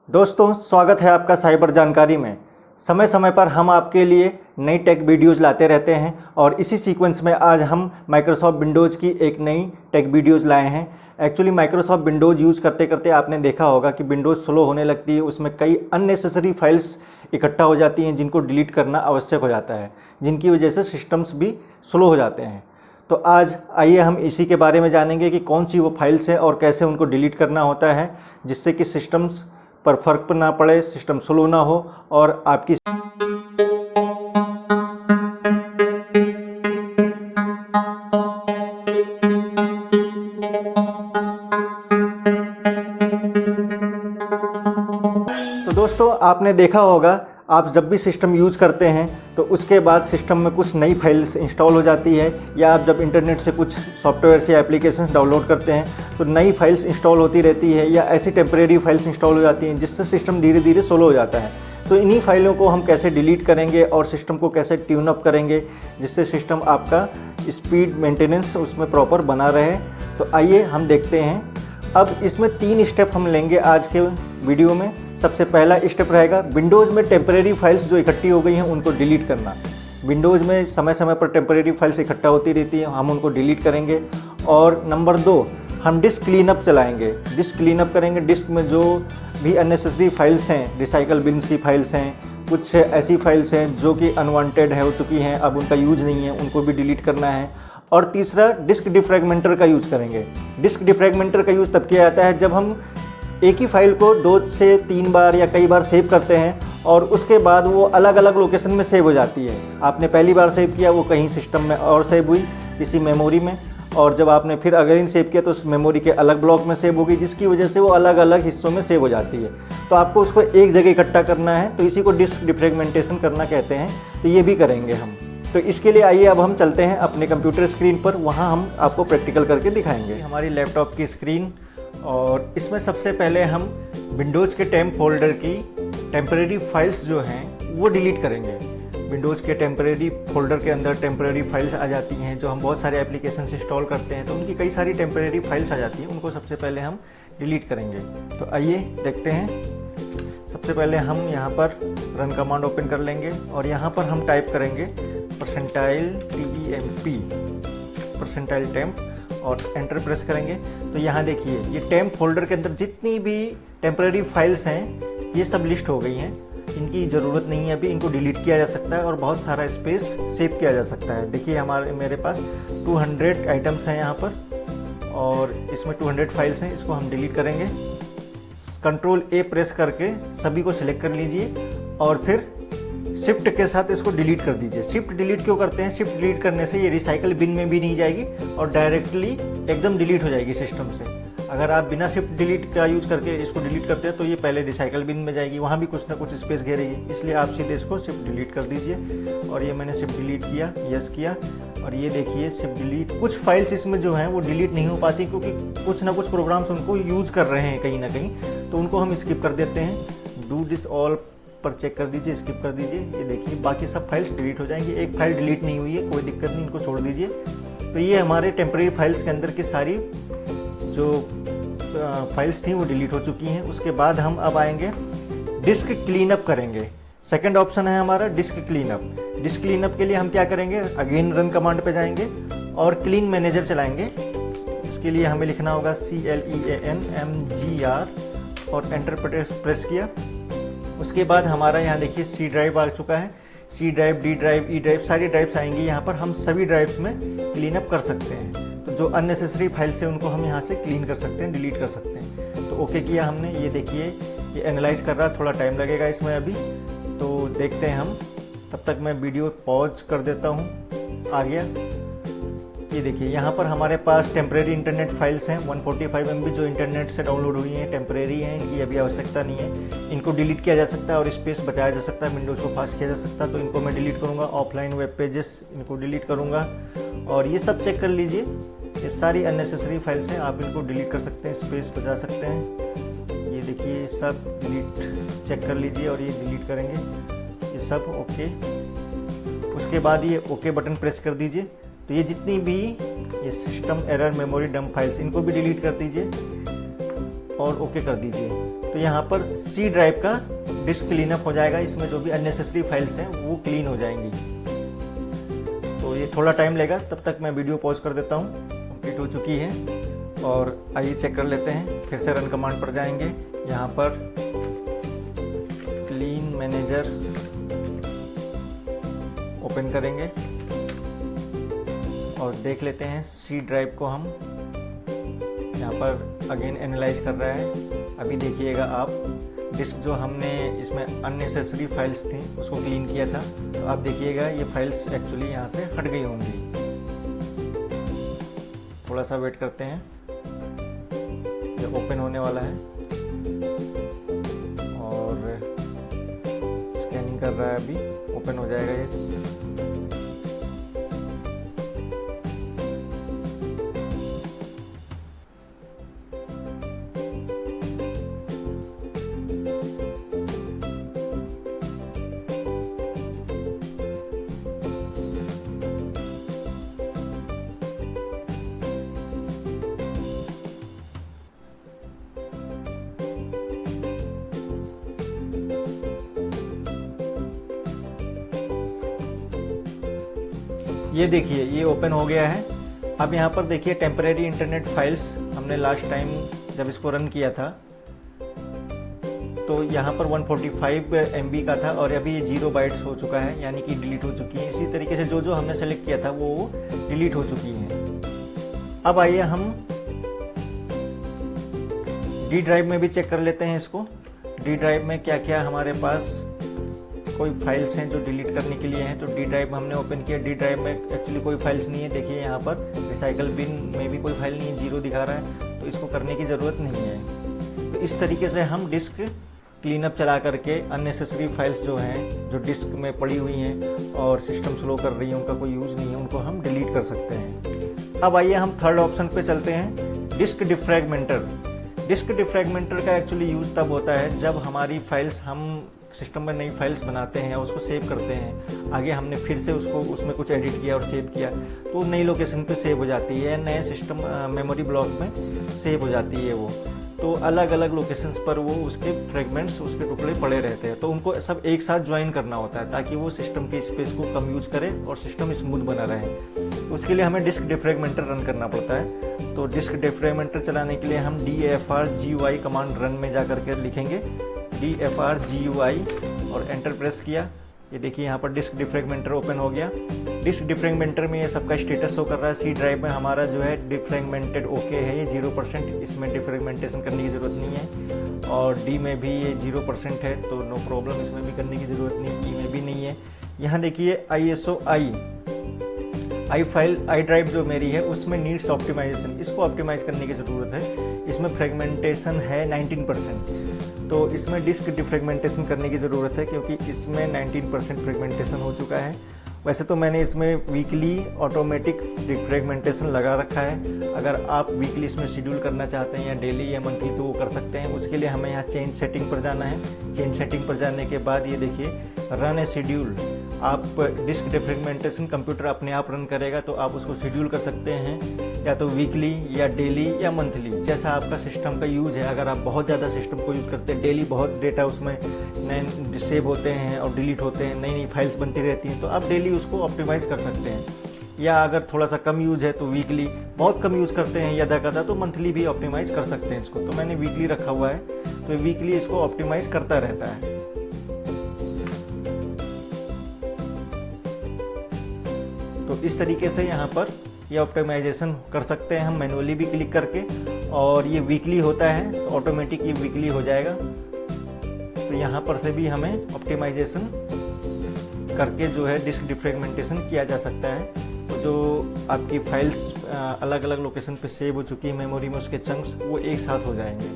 दोस्तों, स्वागत है आपका साइबर जानकारी में। समय समय पर हम आपके लिए नई टेक वीडियोज़ लाते रहते हैं और इसी सीक्वेंस में आज हम माइक्रोसॉफ्ट विंडोज़ की एक नई टेक वीडियोज़ लाए हैं। एक्चुअली माइक्रोसॉफ्ट विंडोज़ यूज़ करते करते आपने देखा होगा कि विंडोज़ स्लो होने लगती है, उसमें कई अननेसेसरी फाइल्स इकट्ठा हो जाती हैं जिनको डिलीट करना आवश्यक हो जाता है, जिनकी वजह से सिस्टम्स भी स्लो हो जाते हैं। तो आज आइए हम इसी के बारे में जानेंगे कि कौन सी वो फाइल्स हैं और कैसे उनको डिलीट करना होता है, जिससे कि सिस्टम्स पर फर्क ना पड़े, सिस्टम स्लो ना हो और आपकी तो दोस्तों, आपने देखा होगा आप जब भी सिस्टम यूज़ करते हैं तो उसके बाद सिस्टम में कुछ नई फाइल्स इंस्टॉल हो जाती है, या आप जब इंटरनेट से कुछ सॉफ्टवेयर से एप्लीकेशंस डाउनलोड करते हैं तो नई फाइल्स इंस्टॉल होती रहती है, या ऐसी टेम्परेरी फाइल्स इंस्टॉल हो जाती हैं जिससे सिस्टम धीरे धीरे स्लो हो जाता है। तो इन्हीं फाइलों को हम कैसे डिलीट करेंगे और सिस्टम को कैसे ट्यून अप करेंगे जिससे सिस्टम आपका स्पीड मेंटेनेंस उसमें प्रॉपर बना रहे। तो आइए हम देखते हैं। अब इसमें 3 स्टेप हम लेंगे आज के वीडियो में। सबसे पहला स्टेप रहेगा विंडोज़ में टेम्परेरी फाइल्स जो इकट्ठी हो गई हैं उनको डिलीट करना। विंडोज़ में समय समय पर टेम्परेरी फाइल्स इकट्ठा होती रहती हैं, हम उनको डिलीट करेंगे। और नंबर 2, हम डिस्क क्लीनअप चलाएंगे। डिस्क क्लीनअप करेंगे। डिस्क में जो भी अननेसेसरी फाइल्स हैं, रिसाइकल बिन्स की फाइल्स हैं, कुछ ऐसी फाइल्स हैं जो कि अनवांटेड हो चुकी हैं, अब उनका यूज़ नहीं है, उनको भी डिलीट करना है। और तीसरा, डिस्क डिफ्रैगमेंटर का यूज़ करेंगे। डिस्क डिफ्रैगमेंटर का यूज़ तब किया जाता है जब हम एक ही फाइल को 2 से 3 बार या कई बार सेव करते हैं और उसके बाद वो अलग अलग लोकेशन में सेव हो जाती है। आपने पहली बार सेव किया, वो कहीं सिस्टम में और सेव हुई किसी मेमोरी में, और जब आपने फिर अगेन सेव किया तो उस मेमोरी के अलग ब्लॉक में सेव होगी, जिसकी वजह से वो अलग अलग हिस्सों में सेव हो जाती है। तो आपको उसको एक जगह इकट्ठा करना है, तो इसी को डिस्क डिफ्रैगमेंटेशन करना कहते हैं। तो ये भी करेंगे हम। तो इसके लिए आइए अब हम चलते हैं अपने कंप्यूटर स्क्रीन पर, वहाँ हम आपको प्रैक्टिकल करके दिखाएंगे। हमारी लैपटॉप की स्क्रीन, और इसमें सबसे पहले हम विंडोज़ के टेम्प फोल्डर की टेम्परेरी फाइल्स जो हैं वो डिलीट करेंगे। विंडोज़ के टेम्परेरी फोल्डर के अंदर टेम्परेरी फाइल्स आ जाती हैं, जो हम बहुत सारे एप्लीकेशन इंस्टॉल करते हैं तो उनकी कई सारी टेम्परेरी फाइल्स आ जाती हैं, उनको सबसे पहले हम डिलीट करेंगे। तो आइए देखते हैं। सबसे पहले हम यहाँ पर रन कमांड ओपन कर लेंगे और यहाँ पर हम टाइप करेंगे %temp और एंटर प्रेस करेंगे। तो यहाँ देखिए, ये टेम्प फोल्डर के अंदर जितनी भी टेम्परेरी फाइल्स हैं ये सब लिस्ट हो गई हैं। इनकी ज़रूरत नहीं है अभी, इनको डिलीट किया जा सकता है और बहुत सारा स्पेस सेव किया जा सकता है। देखिए मेरे पास 200 आइटम्स हैं यहाँ पर और इसमें 200 फाइल्स हैं। इसको हम डिलीट करेंगे। Ctrl+A प्रेस करके सभी को सिलेक्ट कर लीजिए और फिर शिफ्ट के साथ इसको डिलीट कर दीजिए। शिफ्ट डिलीट क्यों करते हैं? शिफ्ट डिलीट करने से ये रिसाइकल बिन में भी नहीं जाएगी और डायरेक्टली एकदम डिलीट हो जाएगी सिस्टम से। अगर आप बिना शिफ्ट डिलीट का यूज़ करके इसको डिलीट करते हैं तो ये पहले रिसाइकल बिन में जाएगी, वहाँ भी कुछ ना कुछ स्पेस घेरेगी। इसलिए आप सीधे इसको शिफ्ट डिलीट कर दीजिए। और ये मैंने शिफ्ट डिलीट किया, यस किया। और ये देखिए शिफ्ट डिलीट। कुछ फाइल्स इसमें जो हैं वो डिलीट नहीं हो पाती क्योंकि कुछ ना कुछ प्रोग्राम्स उनको यूज़ कर रहे हैं कहीं ना कहीं, तो उनको हम स्किप कर देते हैं। डू दिस ऑल पर चेक कर दीजिए, स्किप कर दीजिए। ये देखिए बाकी सब फाइल्स डिलीट हो जाएंगी। एक फाइल डिलीट नहीं हुई है, कोई दिक्कत नहीं, इनको छोड़ दीजिए। तो ये हमारे टेम्परेरी फाइल्स के अंदर की सारी जो फाइल्स थी वो डिलीट हो चुकी हैं। उसके बाद हम अब आएंगे डिस्क क्लीनअप करेंगे। सेकंड ऑप्शन है हमारा डिस्क क्लीनअप। डिस्क क्लीनअप के लिए हम क्या करेंगे, अगेन रन कमांड पे जाएंगे और क्लीन मैनेजर चलाएंगे। इसके लिए हमें लिखना होगा CLEANMGR और एंटर प्रेस किया। उसके बाद हमारा यहाँ देखिए सी ड्राइव आ चुका है। C drive, D drive, E drive, सारी ड्राइव्स आएंगी यहाँ पर। हम सभी ड्राइव्स में क्लीनअप कर सकते हैं। तो जो अननेसेसरी फाइल्स हैं उनको हम यहाँ से क्लीन कर सकते हैं, डिलीट कर सकते हैं। तो ओके किया हमने। ये देखिए ये एनालाइज कर रहा है, थोड़ा टाइम लगेगा इसमें अभी, तो देखते हैं हम। तब तक मैं वीडियो पॉज कर देता हूँ। आ गया। ये देखिए यहाँ पर हमारे पास टेम्परेरी इंटरनेट फाइल्स हैं 145 MB, जो इंटरनेट से डाउनलोड हुई हैं, टेम्परेरी हैं, इनकी अभी आवश्यकता नहीं है। इनको डिलीट किया जा सकता है और स्पेस बचाया जा सकता है, विंडोज़ को फास्ट किया जा सकता है। तो इनको मैं डिलीट करूँगा। ऑफलाइन वेब पेजेस, इनको डिलीट करूँगा। और ये सब चेक कर लीजिए, ये सारी अननेसेसरी फाइल्स हैं, आप इनको डिलीट कर सकते हैं, स्पेस बचा सकते हैं। ये देखिए सब डिलीट चेक कर लीजिए और ये डिलीट करेंगे ये सब। ओके। उसके बाद ये ओके बटन प्रेस कर दीजिए। तो ये जितनी भी ये system error memory dump files, इनको भी डिलीट कर दीजिए और ओके कर दीजिए। तो यहाँ पर सी ड्राइव का डिस्क क्लीनअप हो जाएगा, इसमें जो भी अननेसेसरी फाइल्स हैं वो क्लीन हो जाएंगी। तो ये थोड़ा टाइम लेगा, तब तक मैं वीडियो पॉज कर देता हूँ। कंप्लीट हो चुकी है और आइए चेक कर लेते हैं। फिर से रन कमांड पर जाएंगे, यहाँ पर क्लीन मैनेजर ओपन करेंगे और देख लेते हैं सी ड्राइव को हम यहाँ पर अगेन एनालाइज कर रहा है। अभी देखिएगा आप, डिस्क जो हमने इसमें अननेसेसरी फाइल्स थी उसको क्लीन किया था, तो आप देखिएगा ये फाइल्स एक्चुअली यहाँ से हट गई होंगी। थोड़ा सा वेट करते हैं, ये ओपन होने वाला है और स्कैनिंग कर रहा है, अभी ओपन हो जाएगा ये। ये देखिए ये ओपन हो गया है। अब यहाँ पर देखिए टेम्परेरी इंटरनेट फाइल्स, हमने लास्ट टाइम जब इसको रन किया था तो यहाँ पर 145 MB का था और अभी ये 0 बाइट्स हो चुका है, यानी कि डिलीट हो चुकी है। इसी तरीके से जो जो हमने सेलेक्ट किया था वो डिलीट हो चुकी हैं। अब आइए हम डी ड्राइव में भी चेक कर लेते हैं इसको। डी ड्राइव में क्या क्या हमारे पास कोई फाइल्स हैं जो डिलीट करने के लिए हैं। तो डी ड्राइव हमने ओपन किया, डी ड्राइव में एक्चुअली कोई फाइल्स नहीं है। देखिए यहाँ पर रिसाइकल बिन में भी कोई फाइल नहीं है, 0 दिखा रहा है, तो इसको करने की ज़रूरत नहीं है। तो इस तरीके से हम डिस्क क्लीनअप चला करके अननेसेसरी फाइल्स जो हैं, जो डिस्क में पड़ी हुई हैं और सिस्टम स्लो कर रही है, उनका कोई यूज़ नहीं है, उनको हम डिलीट कर सकते हैं। अब आइए हम थर्ड ऑप्शन पे चलते हैं, डिस्क डिफ्रैगमेंटर। डिस्क डिफ्रैगमेंटर का एक्चुअली यूज़ तब होता है जब हमारी फाइल्स, हम सिस्टम में नई फाइल्स बनाते हैं, उसको सेव करते हैं, आगे हमने फिर से उसको उसमें कुछ एडिट किया और सेव किया, तो नई लोकेशन पे सेव हो जाती है, नए सिस्टम मेमोरी ब्लॉक में सेव हो जाती है वो। तो अलग अलग लोकेशंस पर वो उसके फ्रेगमेंट्स, उसके टुकड़े पड़े रहते हैं, तो उनको सब एक साथ ज्वाइन करना होता है ताकि वो सिस्टम की स्पेस को कम यूज करे और सिस्टम स्मूथ बना रहे। उसके लिए हमें डिस्क डिफ्रैगमेंटर रन करना पड़ता है। तो डिस्क डिफ्रैगमेंटर चलाने के लिए हम DFRGUI कमांड रन में जा करके लिखेंगे DFRGUI और एंटर प्रेस किया। ये देखिए यहाँ पर डिस्क डिफ्रैगमेंटर ओपन हो गया। डिस्क डिफ्रैगमेंटर में ये सबका स्टेटस शो कर रहा है। सी ड्राइव में हमारा जो है डिफ्रैगमेंटेड ओके है, ये 0%, इसमें डिफ्रैगमेंटेशन करने की ज़रूरत नहीं है। और डी में भी ये 0% है, तो नो प्रॉब्लम, इसमें भी करने की ज़रूरत नहीं, ई में भी नहीं है। यहाँ देखिए आई फाइल, आई ड्राइव जो मेरी है उसमें नीड्स ऑप्टिमाइजेशन, इसको ऑप्टिमाइज करने की ज़रूरत है। इसमें फ्रेगमेंटेशन है 19%, तो इसमें डिस्क डिफ्रैगमेंटेशन करने की ज़रूरत है क्योंकि इसमें 19% फ्रेगमेंटेशन हो चुका है। वैसे तो मैंने इसमें वीकली ऑटोमेटिक डिफ्रैगमेंटेशन लगा रखा है। अगर आप वीकली इसमें शेड्यूल करना चाहते हैं या डेली या मंथली तो वो कर सकते हैं। उसके लिए हमें यहाँ चेंज सेटिंग पर जाना है। चेंज सेटिंग पर जाने के बाद ये देखिए रन ए शेड्यूल, आप डिस्क डिफ्रैगमेंटेशन कंप्यूटर अपने आप रन करेगा, तो आप उसको शेड्यूल कर सकते हैं या तो वीकली या डेली या मंथली, जैसा आपका सिस्टम का यूज़ है। अगर आप बहुत ज़्यादा सिस्टम को यूज़ करते हैं, डेली बहुत डेटा उसमें नए सेव होते हैं और डिलीट होते हैं, नई नई फाइल्स बनती रहती हैं, तो आप डेली उसको ऑप्टिमाइज़ कर सकते हैं। या अगर थोड़ा सा कम यूज़ है तो वीकली, बहुत कम यूज़ करते हैं या ज़्यादा तो मंथली भी ऑप्टिमाइज़ कर सकते हैं इसको। तो मैंने वीकली रखा हुआ है, तो वीकली इसको ऑप्टिमाइज़ करता रहता है। तो इस तरीके से यहाँ पर ये ऑप्टिमाइजेशन कर सकते हैं हम मैनुअली भी क्लिक करके, और ये वीकली होता है तो ऑटोमेटिक ये वीकली हो जाएगा। तो यहाँ पर से भी हमें ऑप्टिमाइजेशन करके जो है डिस्क डिफ्रैगमेंटेशन किया जा सकता है। तो जो आपकी फाइल्स अलग अलग लोकेशन पे सेव हो चुकी है मेमोरी में, उसके चंक्स वो एक साथ हो जाएंगे।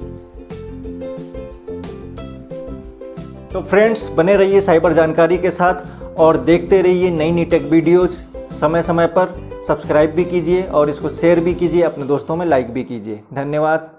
तो फ्रेंड्स, बने रहिए साइबर जानकारी के साथ और देखते रहिए नई नई टेक वीडियोज। समय समय पर सब्सक्राइब भी कीजिए और इसको शेयर भी कीजिए, अपने दोस्तों में लाइक भी कीजिए। धन्यवाद।